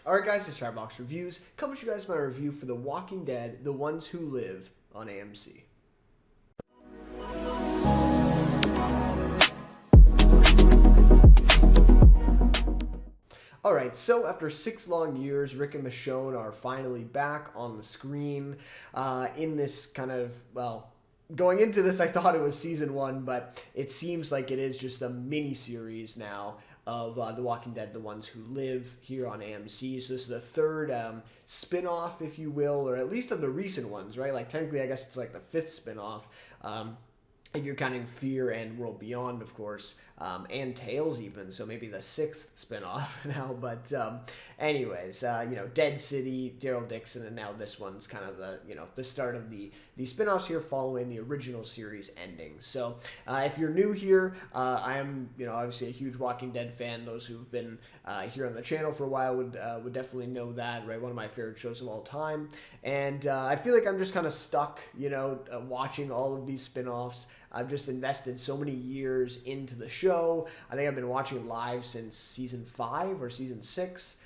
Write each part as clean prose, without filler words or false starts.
Alright guys, it's Chatterbox Reviews. Coming to you guys with my review for The Walking Dead, The Ones Who Live on AMC. Alright, so after 6 long years, Rick and Michonne are finally back on the screen in this kind of, well, going into this I thought it was season 1, but it seems like it is just a mini-series now of The Walking Dead, The Ones Who Live here on AMC. So this is the third spin-off, if you will, or at least of the recent ones, right? Like technically I guess it's like the 5th spin-off. If you're counting Fear and World Beyond, of course, and Tales even, so maybe the 6th spinoff now. But anyways, Dead City, Daryl Dixon, and now this one's kind of the start of the spinoffs here following the original series ending. So if you're new here, I am obviously a huge Walking Dead fan. Those who've been here on the channel for a while would definitely know that, right? One of my favorite shows of all time, and I feel like I'm just kind of stuck, watching all of these spinoffs. I've just invested so many years into the show. I think I've been watching live since season 5 or season 6.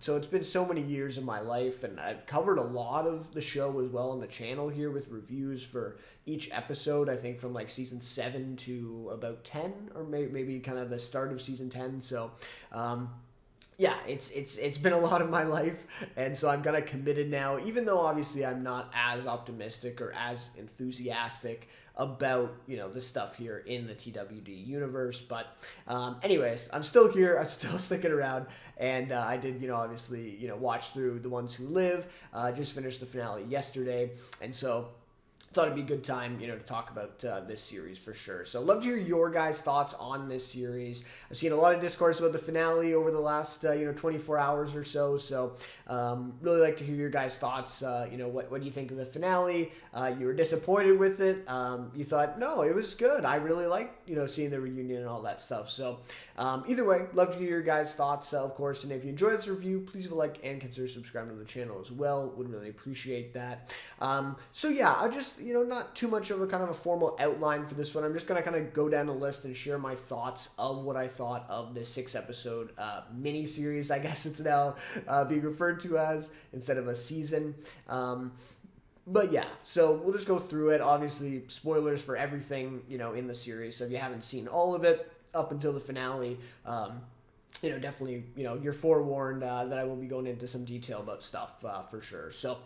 So it's been so many years of my life, and I've covered a lot of the show as well on the channel here with reviews for each episode, I think from like season 7 to about 10, or maybe kind of the start of season 10. So yeah, it's been a lot of my life, and so I'm kind of committed now, even though obviously I'm not as optimistic or as enthusiastic about, the stuff here in the TWD universe. But anyways, I'm still here, I'm still sticking around, and I did, obviously, watch through The Ones Who Live, just finished the finale yesterday, and so thought it'd be a good time, to talk about this series for sure. So love to hear your guys' thoughts on this series. I've seen a lot of discourse about the finale over the last, 24 hours or so. So really like to hear your guys' thoughts. What do you think of the finale? You were disappointed with it. You thought, no, it was good. I really liked, seeing the reunion and all that stuff. So either way, love to hear your guys' thoughts, of course. And if you enjoyed this review, please leave a like and consider subscribing to the channel as well. Would really appreciate that. So yeah, I'll just, not too much of a kind of a formal outline for this one. I'm just going to kind of go down the list and share my thoughts of what I thought of this 6-episode mini-series, I guess it's now being referred to as, instead of a season. But yeah, so we'll just go through it. Obviously, spoilers for everything, in the series. So if you haven't seen all of it up until the finale, definitely, you're forewarned that I will be going into some detail about stuff for sure. So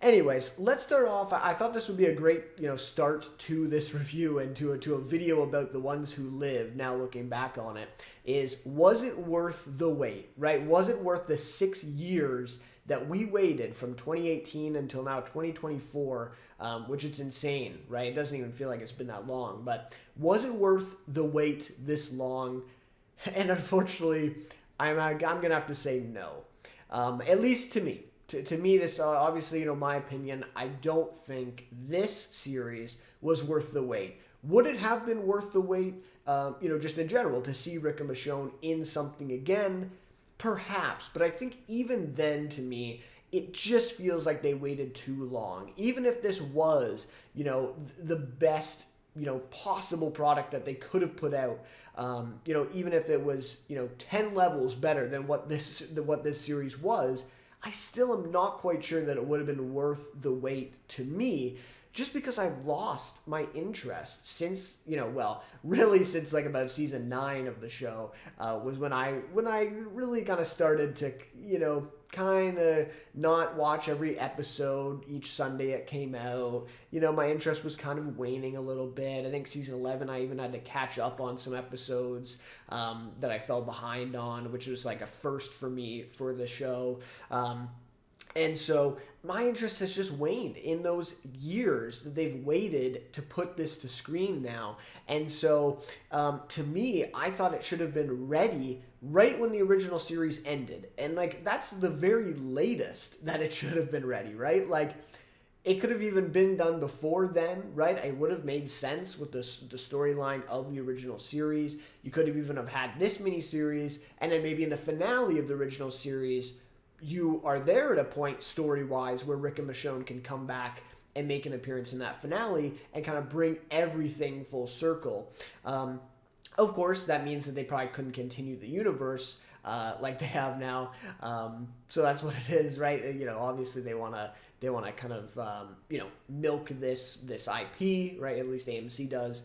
anyways, let's start off. I thought this would be a great, start to this review and to a video about The Ones Who Live. Now looking back on it, was it worth the wait, right? Was it worth the 6 years that we waited from 2018 until now 2024, which is insane, right? It doesn't even feel like it's been that long, but was it worth the wait this long? And unfortunately, I'm going to have to say no, at least to me. To me, this obviously, my opinion, I don't think this series was worth the wait. Would it have been worth the wait, just in general, to see Rick and Michonne in something again? Perhaps. But I think even then, to me, it just feels like they waited too long. Even if this was, the best, possible product that they could have put out, even if it was, 10 levels better than what this series was, I still am not quite sure that it would have been worth the wait to me, just because I've lost my interest since, really since like about season 9 of the show, was when I really kind of started to, kind of not watch every episode each Sunday it came out. My interest was kind of waning a little bit. I think season 11, I even had to catch up on some episodes that I fell behind on, which was like a first for me for the show. And so my interest has just waned in those years that they've waited to put this to screen now. And so to me, I thought it should have been ready right when the original series ended. And like, that's the very latest that it should have been ready, right? Like, it could have even been done before then, right? It would have made sense with the storyline of the original series. You could have even have had this miniseries, and then maybe in the finale of the original series, you are there at a point story-wise where Rick and Michonne can come back and make an appearance in that finale and kind of bring everything full circle. Of course, that means that they probably couldn't continue the universe like they have now. So that's what it is, right? Obviously they want to kind of milk this IP, right? At least AMC does,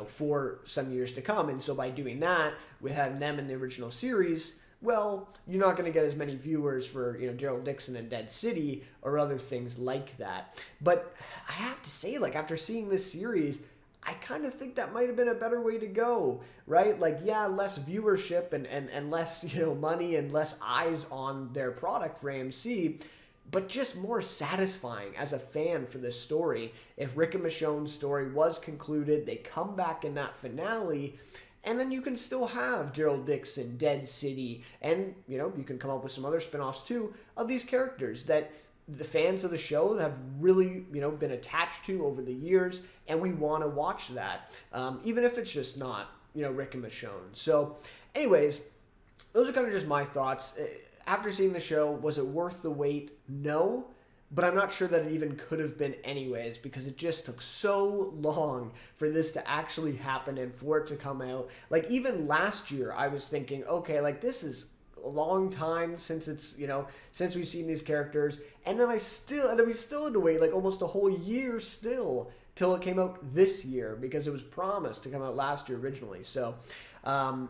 for some years to come. And so by doing that, with having them in the original series, well, you're not going to get as many viewers for Daryl Dixon and Dead City or other things like that. But I have to say, like, after seeing this series, I kind of think that might have been a better way to go, right? Like, yeah, less viewership and less money and less eyes on their product for AMC, but just more satisfying as a fan for this story. If Rick and Michonne's story was concluded, they come back in that finale, and then you can still have Daryl Dixon, Dead City, and, you can come up with some other spin-offs, too, of these characters that the fans of the show have really, been attached to over the years, and we want to watch that, even if it's just not, Rick and Michonne. So, anyways, those are kind of just my thoughts. After seeing the show, was it worth the wait? No. But I'm not sure that it even could have been anyways, because it just took so long for this to actually happen and for it to come out. Like, even last year, I was thinking, okay, like, this is a long time since it's, since we've seen these characters. And then we still had to wait, like, almost a whole year still till it came out this year, because it was promised to come out last year originally. So,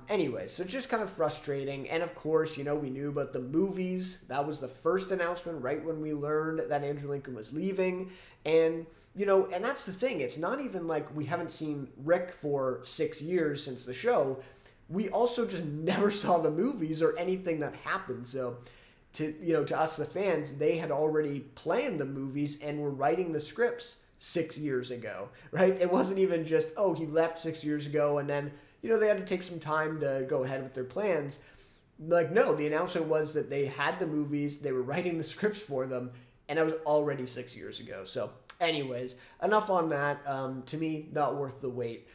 anyway, so just kind of frustrating. And of course, we knew about the movies. That was the first announcement right when we learned that Andrew Lincoln was leaving. And, and that's the thing. It's not even like we haven't seen Rick for 6 years since the show. We also just never saw the movies or anything that happened. So to us, the fans, they had already planned the movies and were writing the scripts 6 years ago, right? It wasn't even just, oh, he left 6 years ago and then, they had to take some time to go ahead with their plans. Like, no, the announcement was that they had the movies, they were writing the scripts for them, and that was already 6 years ago. So, anyways, enough on that. To me, not worth the wait.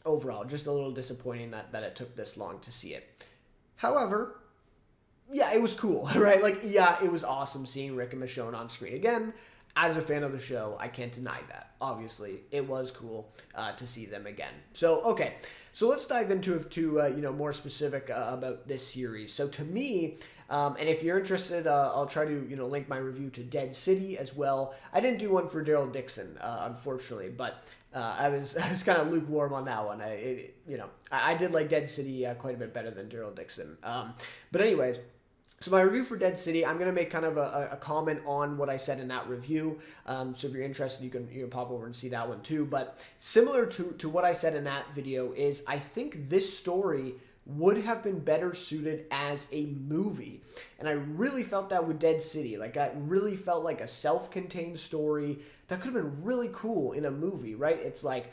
Overall, just a little disappointing that it took this long to see it. However, yeah, it was cool, right? Like, yeah, it was awesome seeing Rick and Michonne on screen again. As a fan of the show, I can't deny that. Obviously, it was cool to see them again. So, okay. So let's dive into more specific about this series. So to me, and if you're interested, I'll try to link my review to Dead City as well. I didn't do one for Daryl Dixon, unfortunately, but I was kind of lukewarm on that one. I did like Dead City quite a bit better than Daryl Dixon. But anyways. So my review for Dead City, I'm going to make kind of a comment on what I said in that review. So if you're interested, you can pop over and see that one too. But similar to what I said in that video is I think this story would have been better suited as a movie. And I really felt that with Dead City. Like, I really felt like a self-contained story that could have been really cool in a movie, right? It's like,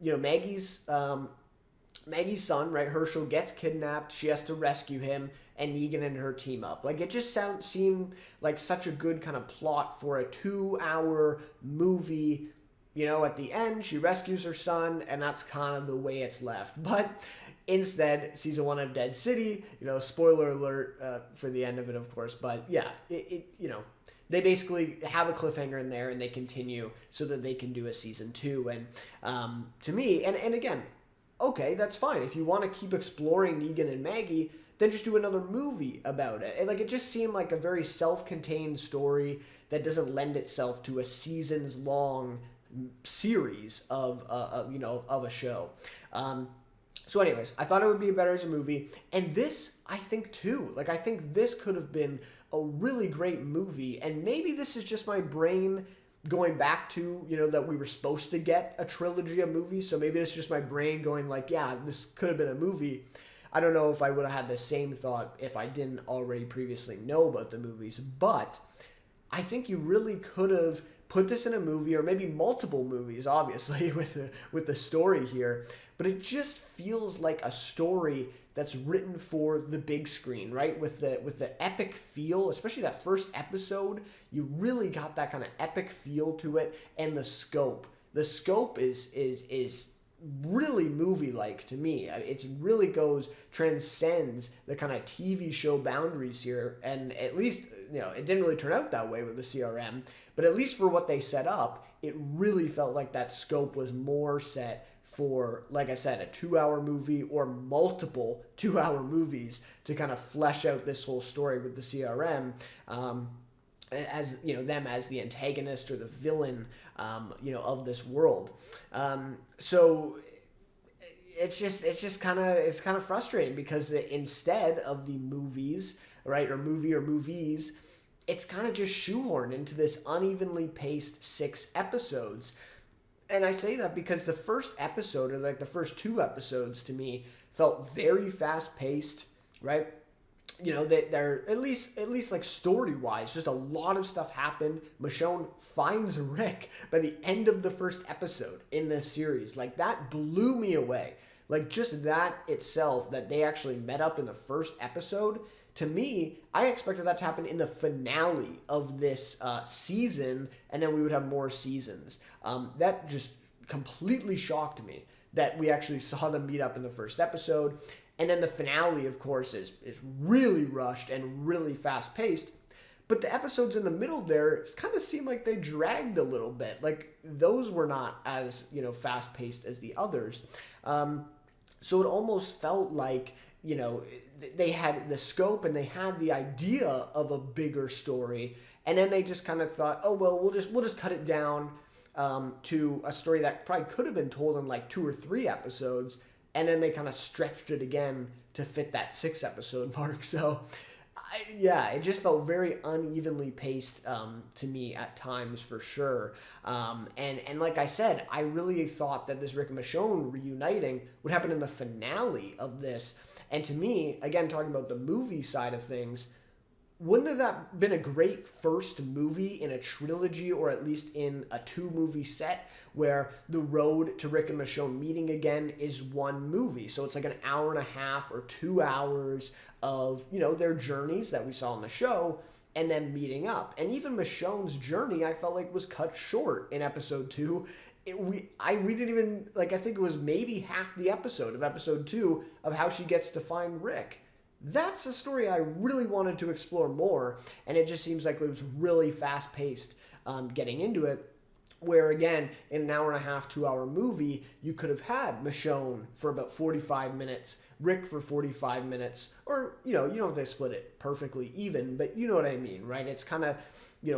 Maggie's son, right, Herschel, gets kidnapped. She has to rescue him, and Negan and her team up. Like, it just seemed like such a good kind of plot for a 2-hour movie. At the end, she rescues her son, and that's kind of the way it's left. But instead, season 1 of Dead City, spoiler alert for the end of it, of course. But yeah, they basically have a cliffhanger in there, and they continue so that they can do a season 2. And to me, and again, okay, that's fine. If you want to keep exploring Negan and Maggie, then just do another movie about it. And it just seemed like a very self-contained story that doesn't lend itself to a seasons-long series of a show. So anyways, I thought it would be better as a movie. And this, I think, too. I think this could have been a really great movie. And maybe this is just my brain going back to, that we were supposed to get a trilogy of movies. So maybe it's just my brain going yeah, this could have been a movie. I don't know if I would have had the same thought if I didn't already previously know about the movies. But I think you really could have put this in a movie, or maybe multiple movies, obviously, with the story here. But it just feels like a story that's written for the big screen, right? With the epic feel, especially that first episode, you really got that kind of epic feel to it, and the scope. The scope is really movie-like to me. It really transcends the kind of TV show boundaries here, and at least, it didn't really turn out that way with the CRM, but at least for what they set up, it really felt like that scope was more set for, like I said, a 2-hour movie or multiple 2-hour movies to kind of flesh out this whole story with the CRM. As you know, them as the antagonist or the villain, of this world. So it's just kind of frustrating because instead of the movies, right, or movies, it's kind of just shoehorned into this unevenly paced 6 episodes. And I say that because the first episode, or like the first 2 episodes, to me felt very fast paced, right? They're at least like story wise, just a lot of stuff happened. Michonne finds Rick by the end of the first episode in this series. Like, that blew me away. Like, just that itself, that they actually met up in the first episode. To me, I expected that to happen in the finale of this season, and then we would have more seasons. That just completely shocked me that we actually saw them meet up in the first episode. And then the finale, of course, is really rushed and really fast-paced. But the episodes in the middle there kind of seem like they dragged a little bit. Like, those were not as, fast-paced as the others. So it almost felt like, they had the scope and they had the idea of a bigger story. And then they just kind of thought, oh, well, we'll just cut it down to a story that probably could have been told in like 2 or 3 episodes. And then they kind of stretched it again to fit that 6 episode mark. So, it just felt very unevenly paced to me at times, for sure. And like I said, I really thought that this Rick and Michonne reuniting would happen in the finale of this. And to me, again, talking about the movie side of things, wouldn't have that been a great first movie in a trilogy, or at least in a 2-movie set, where the road to Rick and Michonne meeting again is one movie? So it's like an hour and a half or 2 hours of, their journeys that we saw on the show, and then meeting up. And even Michonne's journey, I felt like, was cut short in episode 2. We didn't even, I think it was maybe half the episode of episode 2 of how she gets to find Rick. That's a story I really wanted to explore more, and it just seems like it was really fast-paced getting into it. Where, again, in an hour and a half, 2-hour movie, you could have had Michonne for about 45 minutes, Rick for 45 minutes, or, you don't have to split it perfectly even, but you know what I mean, right? It's kind of,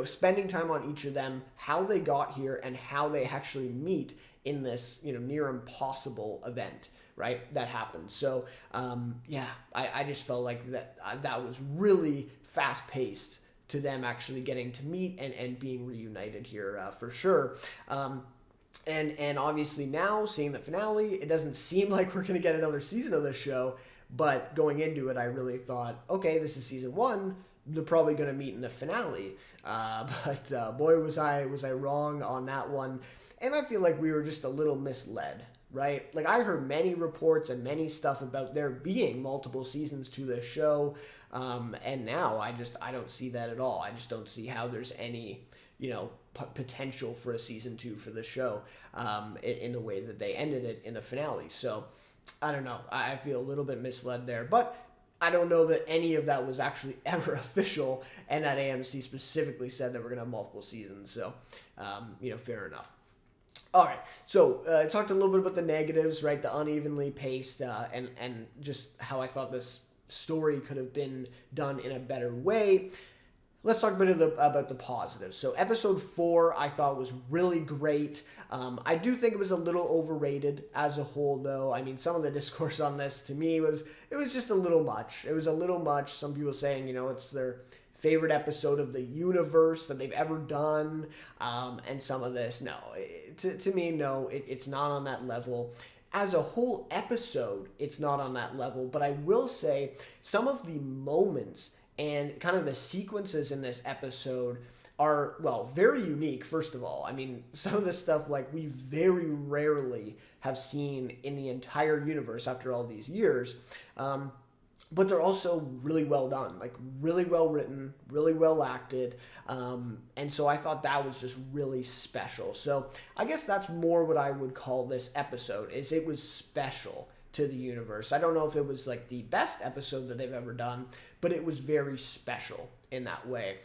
spending time on each of them, how they got here, and how they actually meet in this, near impossible event, right, that happened. So, I just felt like that was really fast-paced to them actually getting to meet and being reunited here, for sure. And obviously now, seeing the finale, it doesn't seem like we're going to get another season of this show, but going into it, I really thought, okay, this is season 1, they're probably going to meet in the finale. But boy, was I wrong on that one. And I feel like we were just a little misled, right? Like, I heard many reports and many stuff about there being multiple seasons to this show. And now I don't see that at all. I just don't see how there's any, potential for a season 2 for the show, in the way that they ended it in the finale. So I don't know. I feel a little bit misled there, but I don't know that any of that was actually ever official, and that AMC specifically said that we're going to have multiple seasons. So, fair enough. All right, so I talked a little bit about the negatives, right? The unevenly paced, and just how I thought this story could have been done in a better way. Let's talk a bit about the positives. So episode 4 I thought was really great. I do think it was a little overrated as a whole, though. I mean, some of the discourse on this to me was just a little much. It was a little much. Some people saying, it's their favorite episode of the universe that they've ever done, and some of this, no. To me, no, it's not on that level. As a whole episode, it's not on that level, but I will say some of the moments and kind of the sequences in this episode are, well, very unique, first of all. I mean, some of this stuff, like, we very rarely have seen in the entire universe after all these years. But they're also really well done, like really well written, really well acted. And so I thought that was just really special. So I guess that's more what I would call this episode, is it was special to the universe. I don't know if it was like the best episode that they've ever done, but it was very special in that way.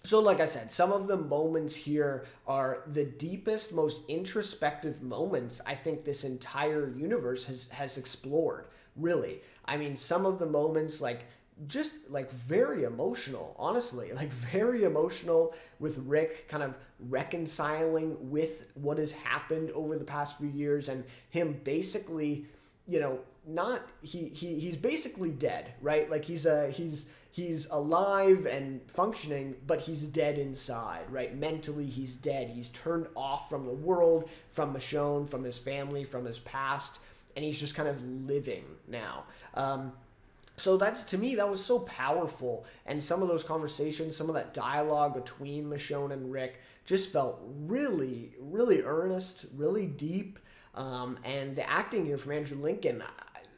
So, like I said, some of the moments here are the deepest, most introspective moments I think this entire universe has explored. Really, I mean, some of the moments like just like very emotional, honestly, like very emotional with Rick kind of reconciling with what has happened over the past few years and him basically, not he's basically dead, right? Like he's alive and functioning, but he's dead inside, right? Mentally, he's dead. He's turned off from the world, from Michonne, from his family, from his past, and he's just kind of living now. So that's, to me, that was so powerful. And some of those conversations, some of that dialogue between Michonne and Rick just felt really, really earnest, really deep. And the acting here from Andrew Lincoln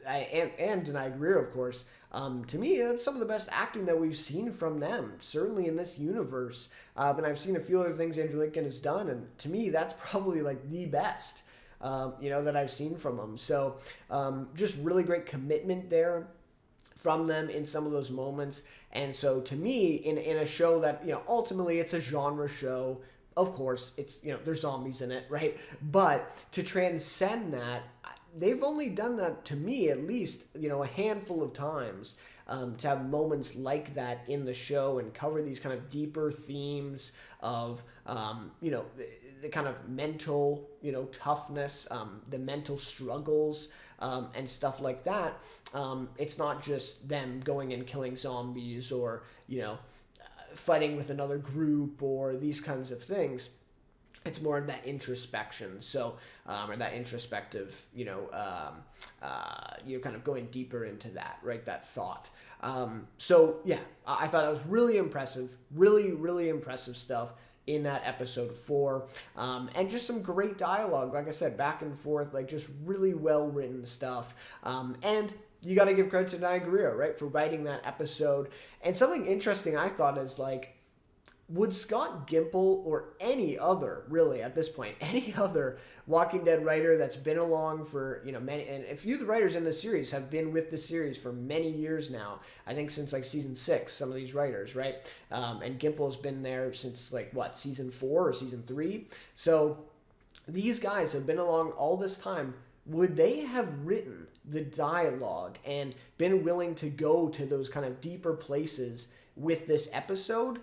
and Denai Greer, of course, to me, that's some of the best acting that we've seen from them, certainly in this universe. And I've seen a few other things Andrew Lincoln has done, and to me, that's probably like the best, that I've seen from him. So just really great commitment there from them in some of those moments. And so to me, in a show that, ultimately it's a genre show, of course, it's, there's zombies in it, right? But to transcend that, they've only done that, to me at least, a handful of times, to have moments like that in the show and cover these kind of deeper themes of, the kind of mental, toughness, the mental struggles, and stuff like that. It's not just them going and killing zombies or, fighting with another group or these kinds of things. It's more of that introspection. So, or that introspective, kind of going deeper into that, right? That thought. So yeah, I thought it was really impressive, really, really impressive stuff in that episode 4, and just some great dialogue, like I said, back and forth, like just really well written stuff, and you got to give credit to Denai Greer, right, for writing that episode. And something interesting I thought is, like, would Scott Gimple or any other, really, at this point, any other Walking Dead writer that's been along for, many, and a few of the writers in the series have been with the series for many years now. I think since, like, season 6, some of these writers, right? And Gimple's been there since, like, season 4 or season 3? So these guys have been along all this time. Would they have written the dialogue and been willing to go to those kind of deeper places with this episode?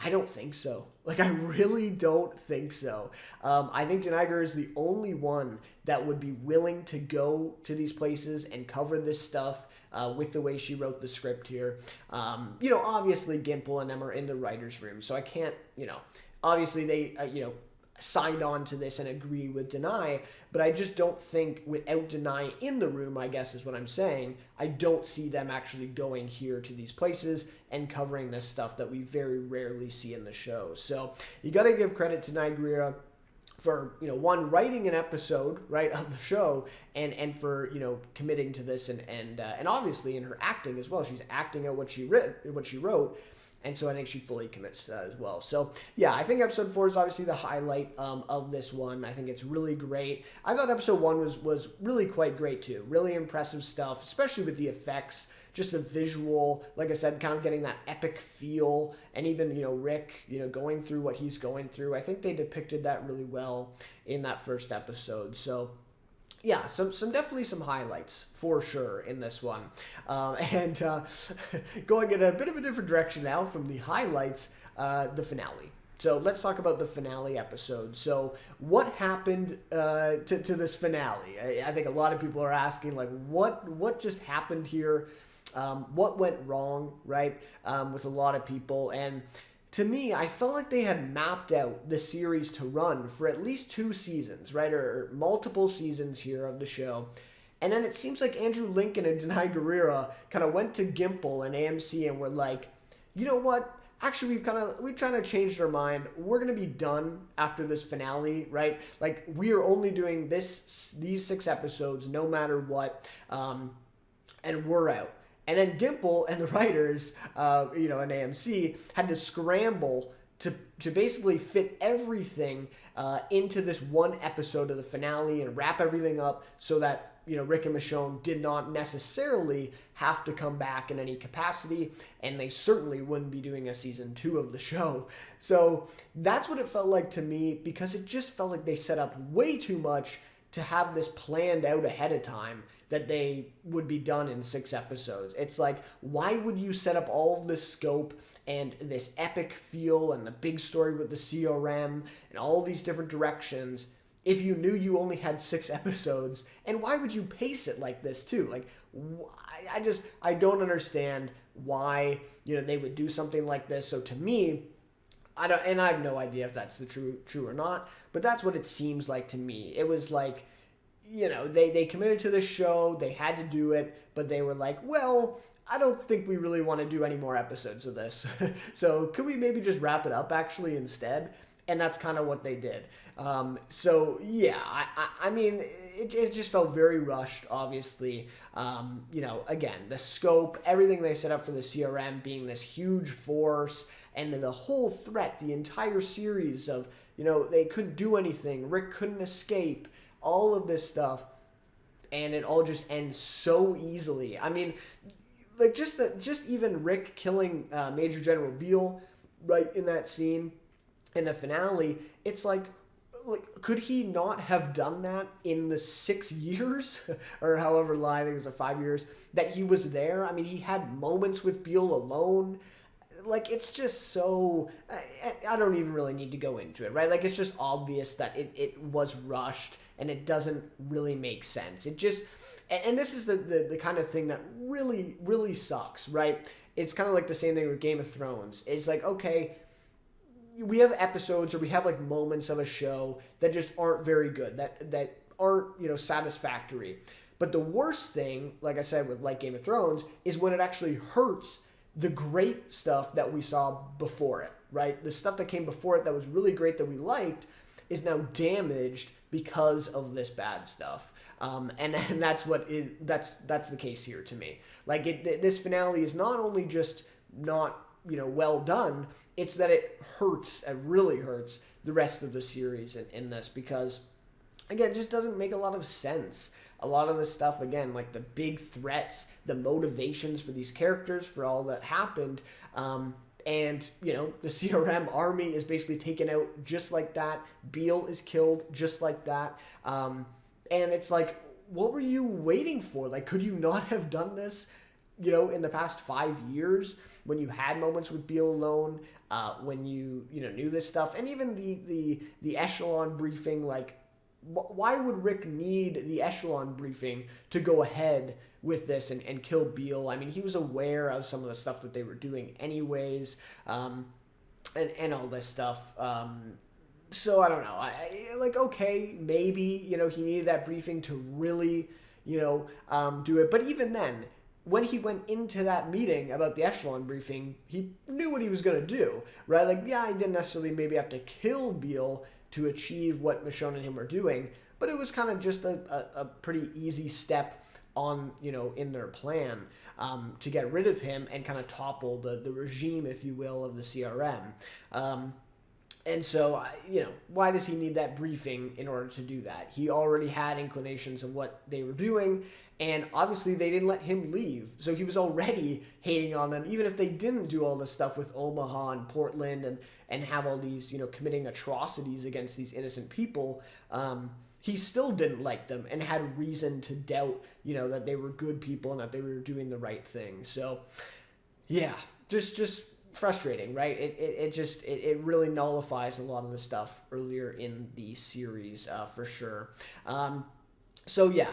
I don't think so. Like, I really don't think so. I think Denai Greer is the only one that would be willing to go to these places and cover this stuff with the way she wrote the script here. Obviously Gimple and them are in the writer's room, so I can't, obviously they, signed on to this and agree with Denai, but I just don't think without Denai in the room, I guess is what I'm saying, I don't see them actually going here to these places and covering this stuff that we very rarely see in the show. So you got to give credit to Denai Greer for, one, writing an episode, right, of the show, and for, committing to this, and obviously in her acting as well. She's acting out what she wrote. And so I think she fully commits to that as well. So, yeah, I think episode 4 is obviously the highlight of this one. I think it's really great. I thought episode 1 was really quite great, too. Really impressive stuff, especially with the effects, just the visual, like I said, kind of getting that epic feel. And even, Rick, going through what he's going through. I think they depicted that really well in that first episode. So, yeah, some definitely some highlights for sure in this one, and going in a bit of a different direction now from the highlights, the finale. So let's talk about the finale episode. So what happened to this finale? I think a lot of people are asking, like, what just happened here? What went wrong, right? With a lot of people. And to me, I felt like they had mapped out the series to run for at least 2 seasons, right? Or multiple seasons here of the show. And then it seems like Andrew Lincoln and Denai Greer kind of went to Gimple and AMC and were like, you know what? Actually, we've kind of changed our mind. We're going to be done after this finale, right? Like, we are only doing these 6 episodes no matter what, and we're out. And then Gimple and the writers, and AMC had to scramble to basically fit everything into this one episode of the finale and wrap everything up so that Rick and Michonne did not necessarily have to come back in any capacity, and they certainly wouldn't be doing a season 2 of the show. So that's what it felt like to me, because it just felt like they set up way too much to have this planned out ahead of time that they would be done in 6 episodes. It's like, why would you set up all of this scope and this epic feel and the big story with the CRM and all these different directions if you knew you only had 6 episodes? And why would you pace it like this too? Like, I don't understand why, they would do something like this. So to me, I have no idea if that's the true or not, but that's what it seems like to me. It was like, they committed to this show, they had to do it, but they were like, well, I don't think we really want to do any more episodes of this. So could we maybe just wrap it up actually instead? And that's kind of what they did. So yeah, I mean, it just felt very rushed, obviously. Again, the scope, everything they set up for the CRM being this huge force, and the whole threat, the entire series of, they couldn't do anything, Rick couldn't escape, all of this stuff, and it all just ends so easily. I mean, like just even Rick killing Major General Beale right in that scene in the finale, it's like could he not have done that in the 6 years or however long, I think it was 5 years that he was there? I mean, he had moments with Beale alone. Like, it's just so, I don't even really need to go into it, right? Like, it's just obvious that it was rushed and it doesn't really make sense. It just, and this is the kind of thing that really, really sucks, right? It's kind of like the same thing with Game of Thrones. It's like, okay, we have episodes or we have like moments of a show that just aren't very good, that aren't, satisfactory. But the worst thing, like I said, with like Game of Thrones, is when it actually hurts the great stuff that we saw before it, right? The stuff that came before it that was really great that we liked is now damaged because of this bad stuff. And that's that's the case here to me. Like this finale is not only just not, well done, it's that it hurts, it really hurts the rest of the series in this, because again, it just doesn't make a lot of sense. A lot of this stuff, again, like the big threats, the motivations for these characters, for all that happened, and, the CRM army is basically taken out just like that. Beale is killed just like that. And it's like, what were you waiting for? Like, could you not have done this, in the past 5 years when you had moments with Beale alone, when you, knew this stuff? And even the echelon briefing, like, why would Rick need the echelon briefing to go ahead with this and kill Beale? I mean, he was aware of some of the stuff that they were doing anyways, and all this stuff. So I don't know. Okay, maybe, he needed that briefing to really, do it. But even then, when he went into that meeting about the echelon briefing, he knew what he was going to do, right? Like, yeah, he didn't necessarily maybe have to kill Beale to achieve what Michonne and him were doing, but it was kind of just a pretty easy step on, in their plan to get rid of him and kind of topple the regime, if you will, of the CRM. And so, why does he need that briefing in order to do that? He already had inclinations of what they were doing, and obviously they didn't let him leave. So he was already hating on them, even if they didn't do all this stuff with Omaha and Portland and have all these, committing atrocities against these innocent people. He still didn't like them and had reason to doubt, that they were good people and that they were doing the right thing. So, yeah, just frustrating, right? It really nullifies a lot of the stuff earlier in the series, for sure. So yeah,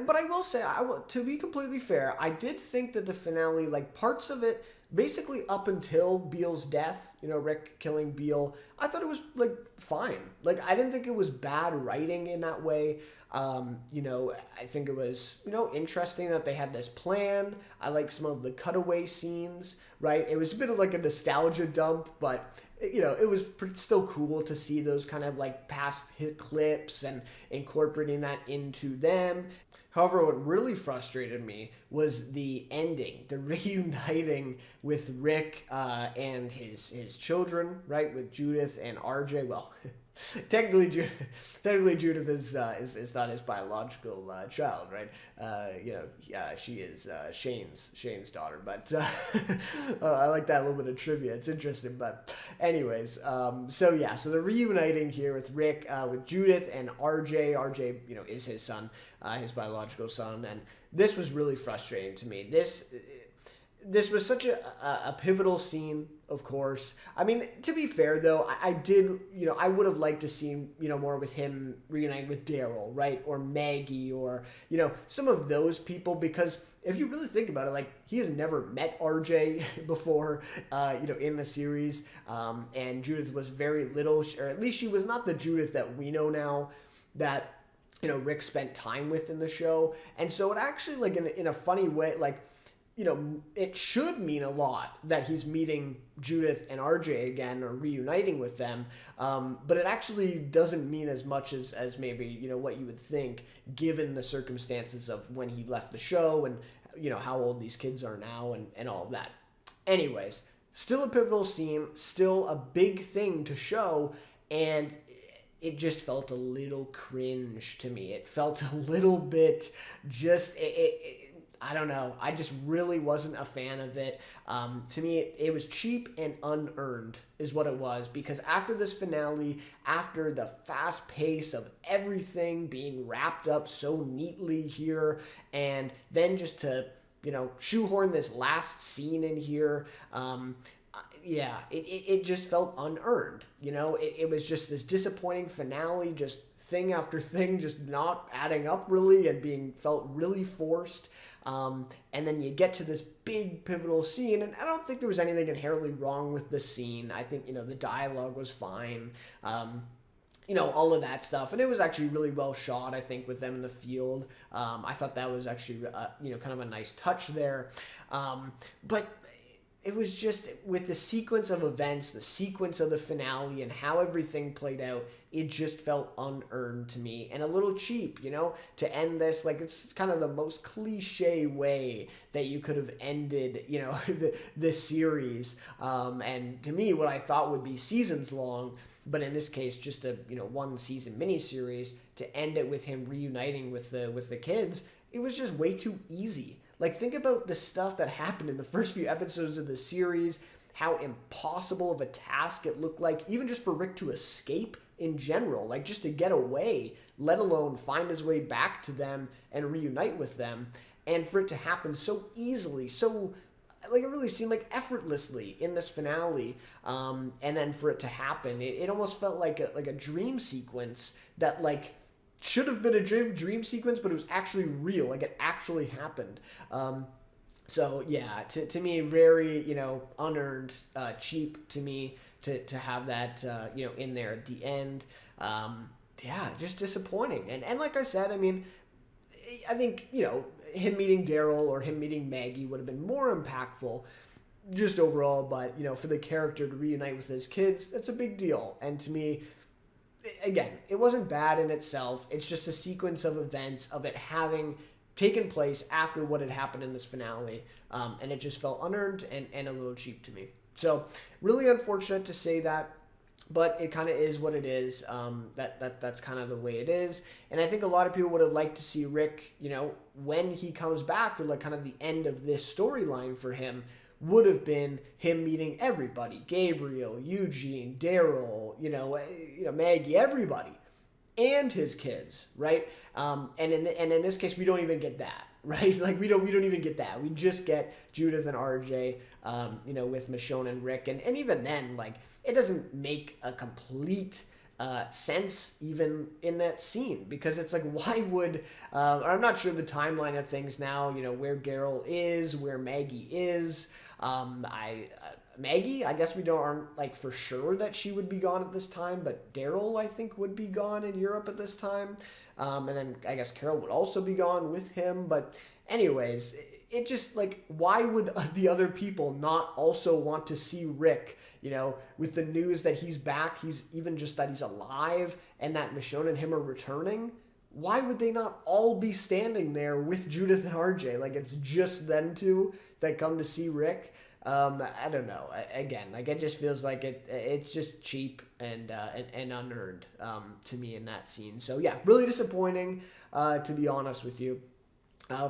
but I will say, to be completely fair, I did think that the finale, like parts of it, basically up until Beale's death, Rick killing Beale, I thought it was like fine. Like I didn't think it was bad writing in that way. I think it was, interesting that they had this plan. I like some of the cutaway scenes, right? It was a bit of like a nostalgia dump, but it was still cool to see those kind of like past hit clips and incorporating that into them. However, what really frustrated me was the ending, the reuniting with Rick and his children, right, with Judith and RJ. Well, technically, technically Judith is not his biological child, right? She is Shane's daughter. But I like that little bit of trivia. It's interesting. But anyways, so they're reuniting here with Rick, with Judith and RJ. RJ, is his son, his biological son, and this was really frustrating to me. This was such a pivotal scene, of course. I mean, to be fair, though, I did, I would have liked to see, more with him reuniting with Daryl, right? Or Maggie, or, some of those people, because if you really think about it, like, he has never met RJ before, in the series, and Judith was very little, or at least she was not the Judith that we know now, that, Rick spent time with in the show. And so it actually, like, in a funny way, like, it should mean a lot that he's meeting Judith and RJ again, or reuniting with them. But it actually doesn't mean as much as maybe, what you would think, given the circumstances of when he left the show and, how old these kids are now and all of that. Anyways, still a pivotal scene, still a big thing to show, and it just felt a little cringe to me. It felt a little bit just... I don't know. I just really wasn't a fan of it. To me, it was cheap and unearned is what it was, because after this finale, after the fast pace of everything being wrapped up so neatly here, and then just to, shoehorn this last scene in here, it just felt unearned. It was just this disappointing finale, just thing after thing, just not adding up really and felt really forced. And then you get to this big pivotal scene, and I don't think there was anything inherently wrong with the scene. I think, the dialogue was fine, all of that stuff. And it was actually really well shot, I think, with them in the field. I thought that was actually, kind of a nice touch there. But it was just, with the sequence of events, the sequence of the finale, and how everything played out, it just felt unearned to me and a little cheap, to end this. Like, it's kind of the most cliche way that you could have ended, this series. And to me, what I thought would be seasons long, but in this case, just a, one season miniseries, to end it with him reuniting with the kids, it was just way too easy. Like, think about the stuff that happened in the first few episodes of the series, how impossible of a task it looked like, even just for Rick to escape in general, like just to get away, let alone find his way back to them and reunite with them, and for it to happen so easily, so, like, it really seemed like effortlessly in this finale, and then for it to happen, it almost felt like a dream sequence that, like, should have been a dream sequence, but it was actually real. Like, it actually happened. So yeah, to me, very, unearned, cheap to me to have that, in there at the end. Just disappointing. And like I said, I mean, I think, him meeting Daryl or him meeting Maggie would have been more impactful just overall. But, for the character to reunite with his kids, that's a big deal. And to me, again, it wasn't bad in itself. It's just a sequence of events of it having taken place after what had happened in this finale. And it just felt unearned and a little cheap to me. So really unfortunate to say that, but it kind of is what it is. That's kind of the way it is. And I think a lot of people would have liked to see Rick, when he comes back, or like kind of the end of this storyline for him, would have been him meeting everybody: Gabriel, Eugene, Daryl, Maggie, everybody, and his kids, right? And in this case, we don't even get that, right? Like, we don't even get that. We just get Judith and RJ, with Michonne and Rick, and even then, like, it doesn't make a complete sense even in that scene, because it's like, why would I'm not sure the timeline of things now, where Daryl is, where Maggie is. Maggie, I guess we aren't like for sure that she would be gone at this time, but Daryl, I think, would be gone in Europe at this time. And then I guess Carol would also be gone with him. But anyways, it just, like, why would the other people not also want to see Rick, with the news that he's back, he's even just that he's alive, and that Michonne and him are returning? Why would they not all be standing there with Judith and RJ? Like, it's just them two that come to see Rick. I don't know. Again, like it just feels like it's just cheap and unearned to me in that scene. So yeah, really disappointing to be honest with you.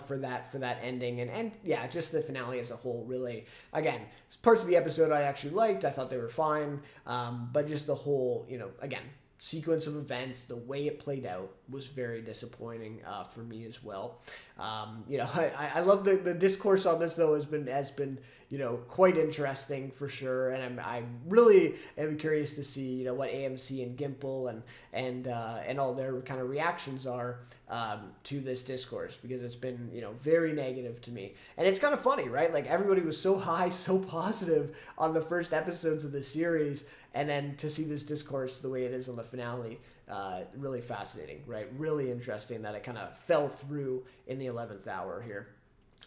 For that ending and yeah, just the finale as a whole. Really, again, parts of the episode I actually liked. I thought they were fine, but just the whole, again, sequence of events, the way it played out was very disappointing for me as well. I love the discourse on this though has been quite interesting for sure, and I really am curious to see what AMC and Gimple and all their kind of reactions are to this discourse, because it's been very negative to me, and it's kind of funny, right? Like everybody was so high, so positive on the first episodes of the series, and then to see this discourse the way it is on the finale. Really fascinating, right? Really interesting that it kind of fell through in the 11th hour here.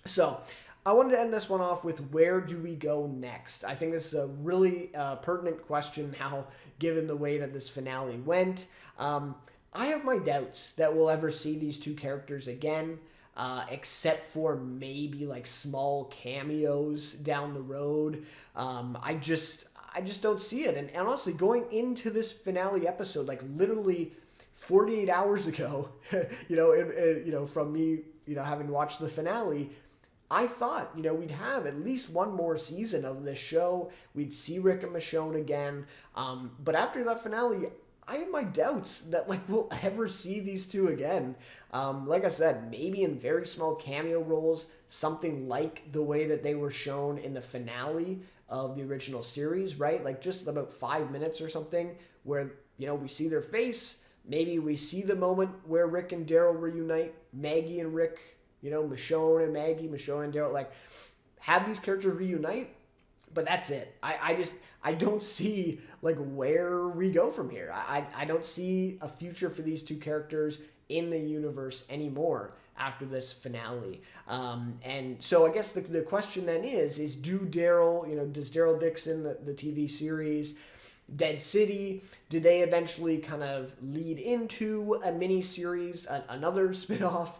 So I wanted to end this one off with, where do we go next? I think this is a really pertinent question now, given the way that this finale went. I have my doubts that we'll ever see these two characters again, except for maybe like small cameos down the road. I just don't see it. And honestly, going into this finale episode, like literally 48 hours ago, from me, having watched the finale, I thought, we'd have at least one more season of this show. We'd see Rick and Michonne again. But after that finale, I have my doubts that we'll ever see these two again. Like I said, maybe in very small cameo roles, something like the way that they were shown in the finale of the original series, right? Like just about 5 minutes or something where, we see their face. Maybe we see the moment where Rick and Daryl reunite, Maggie and Rick, Michonne and Maggie, Michonne and Daryl, have these characters reunite, but that's it. I don't see where we go from here. I don't see a future for these two characters in the universe anymore after this finale. And so I guess the question then is does Daryl Dixon, the TV series, Dead City, do they eventually kind of lead into a mini-series, another spin-off,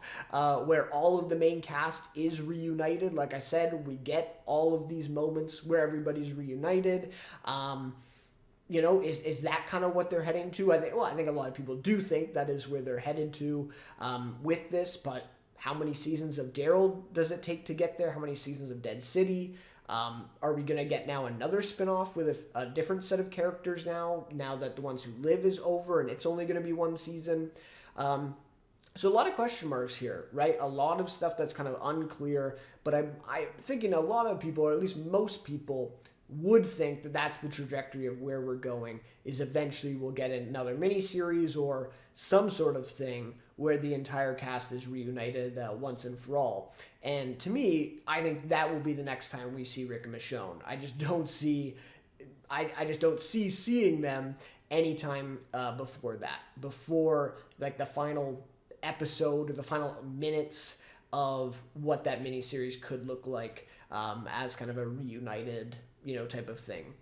where all of the main cast is reunited? Like I said, we get all of these moments where everybody's reunited. Is that kind of what they're heading to? I think a lot of people do think that is where they're headed to with this, but how many seasons of Daryl does it take to get there? How many seasons of Dead City? Are we going to get now another spinoff with a different set of characters now that The Ones Who Live is over and it's only going to be one season? So a lot of question marks here, right? A lot of stuff that's kind of unclear, but I'm thinking a lot of people, or at least most people, would think that that's the trajectory of where we're going, is eventually we'll get another miniseries or some sort of thing where the entire cast is reunited once and for all. And to me, I think that will be the next time we see Rick and Michonne. I just don't see seeing them anytime before that, before the final episode or the final minutes of what that miniseries could look like as kind of a reunited type of thing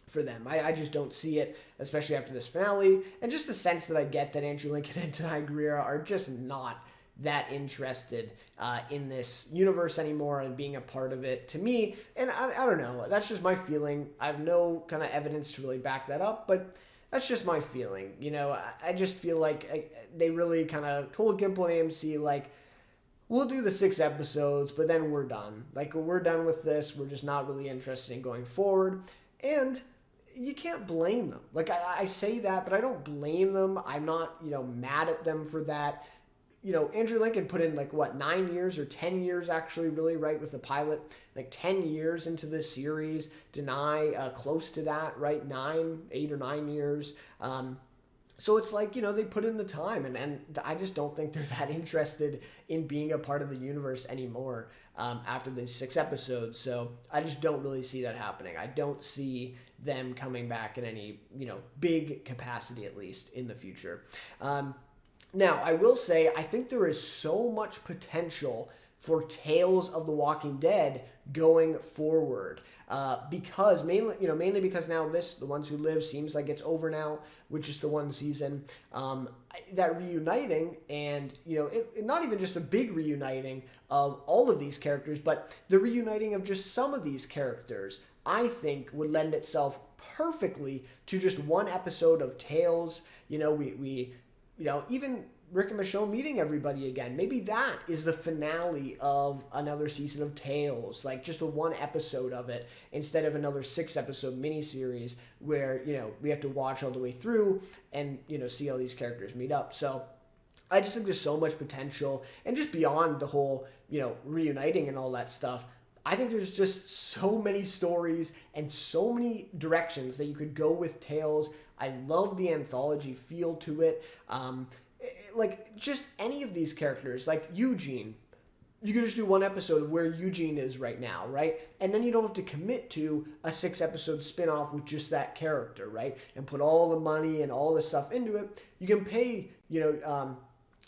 for them. I just don't see it, especially after this finale, and just the sense that I get that Andrew Lincoln and Denai Greer are just not that interested in this universe anymore and being a part of it, to me. And I don't know, that's just my feeling. I have no kind of evidence to really back that up, but that's just my feeling. I just feel like they really kind of told Gimple and AMC, we'll do the 6 episodes, but then we're done. We're done with this. We're just not really interested in going forward. And you can't blame them. I say that, but I don't blame them. I'm not, mad at them for that. Andrew Lincoln put in 9 years or 10 years actually, really, right, with the pilot, 10 years into this series. Denai close to that, right? 8 or 9 years. So it's they put in the time, and I just don't think they're that interested in being a part of the universe anymore after these 6 episodes. So I just don't really see that happening. I don't see them coming back in any, big capacity, at least, in the future. Now, I will say, I think there is so much potential for Tales of the Walking Dead going forward. Mainly because now The Ones Who Live seems like it's over now with just the one season. That reuniting and, not even just a big reuniting of all of these characters, but the reuniting of just some of these characters, I think would lend itself perfectly to just one episode of Tales. Even Rick and Michonne meeting everybody again. Maybe that is the finale of another season of Tales, like just a one episode of it instead of another 6-episode miniseries where, we have to watch all the way through and, see all these characters meet up. So I just think there's so much potential, and just beyond the whole, reuniting and all that stuff, I think there's just so many stories and so many directions that you could go with Tales. I love the anthology feel to it. Like, just any of these characters, like Eugene, you could just do one episode of where Eugene is right now, right? And then you don't have to commit to a 6-episode spinoff with just that character, right? And put all the money and all the stuff into it. You can pay,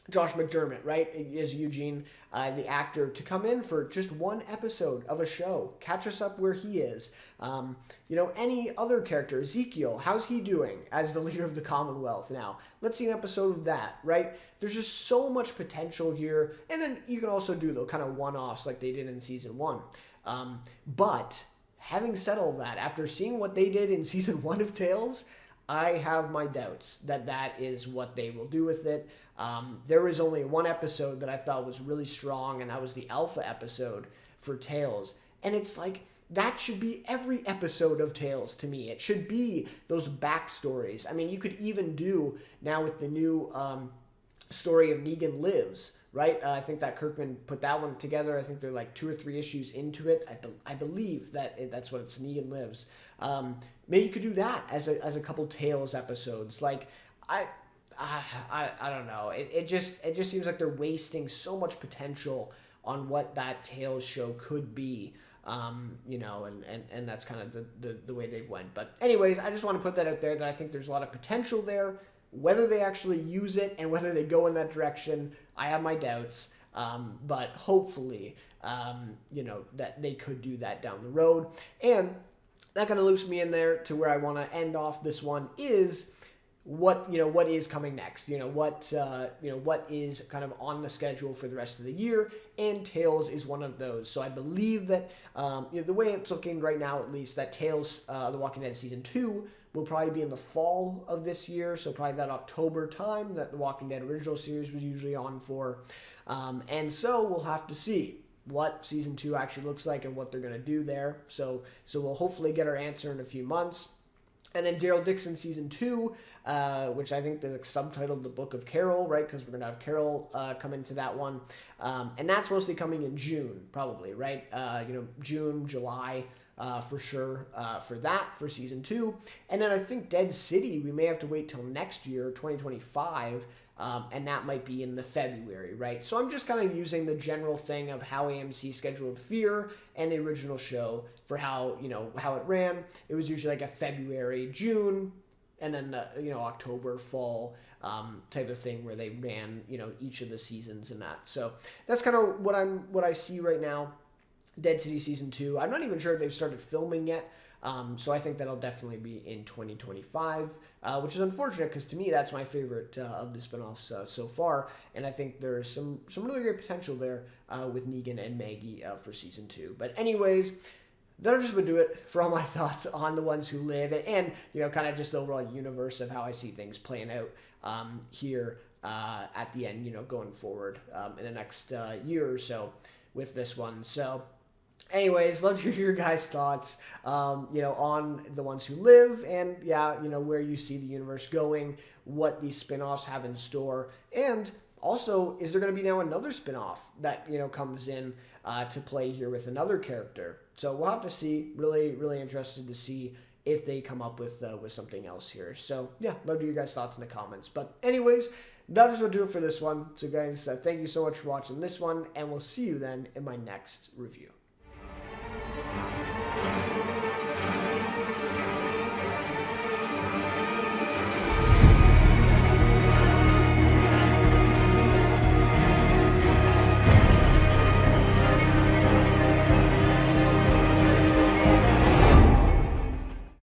Josh McDermott, right, as Eugene, the actor, to come in for just one episode of a show, catch us up where he is. Any other character, Ezekiel, how's he doing as the leader of the Commonwealth now? Let's see an episode of that, right? There's just so much potential here, and then you can also do the kind of one-offs like they did in season 1. But having said all that, after seeing what they did in season 1 of Tales, I have my doubts that is what they will do with it. There was only one episode that I thought was really strong, and that was the alpha episode for Tales. And it's like, that should be every episode of Tales to me. It should be those backstories. I mean, you could even do, now with the new story of Negan Lives, right? I think that Kirkman put that one together. I think they're like 2 or 3 issues into it. I believe that's what it's, Negan Lives. Maybe you could do that as a couple Tales episodes. Like, I don't know. It just seems like they're wasting so much potential on what that Tales show could be. And that's kind of the way they've went. But anyways, I just want to put that out there, that I think there's a lot of potential there. Whether they actually use it and whether they go in that direction, I have my doubts. But hopefully, that they could do that down the road. And that kind of loops me in there to where I want to end off this one is what is coming next, what is kind of on the schedule for the rest of the year, and Tales is one of those. So I believe that, the way it's looking right now, at least, that Tales, The Walking Dead Season 2 will probably be in the fall of this year, so probably that October time that The Walking Dead original series was usually on for. And so we'll have to see what Season 2 actually looks like and what they're going to do there. So we'll hopefully get our answer in a few months. And then Daryl Dixon Season 2, which I think is subtitled The Book of Carol, right? Because we're going to have Carol come into that one. And that's mostly coming in June, probably, right? June, July, for sure, for Season 2. And then I think Dead City, we may have to wait till next year, 2025, and that might be in the February, right? So I'm just kind of using the general thing of how AMC scheduled Fear and the original show for how it ran. It was usually like a February, June, and then October, fall type of thing where they ran each of the seasons and that. So that's kind of what I see right now. Dead City Season 2. I'm not even sure if they've started filming yet. So I think that'll definitely be in 2025, which is unfortunate because to me that's my favorite of the spinoffs so far, and I think there's some really great potential there with Negan and Maggie for Season 2. But anyways, that'll just about do it for all my thoughts on The Ones Who Live, and kind of just the overall universe of how I see things playing out here at the end, going forward in the next year or so with this one. So anyways, love to hear your guys' thoughts, on The Ones Who Live, and where you see the universe going, what these spinoffs have in store, and also, is there going to be now another spinoff that comes in to play here with another character? So we'll have to see. Really, really interested to see if they come up with something else here. So yeah, love to hear your guys' thoughts in the comments. But anyways, that is what do it for this one. So guys, thank you so much for watching this one, and we'll see you then in my next review.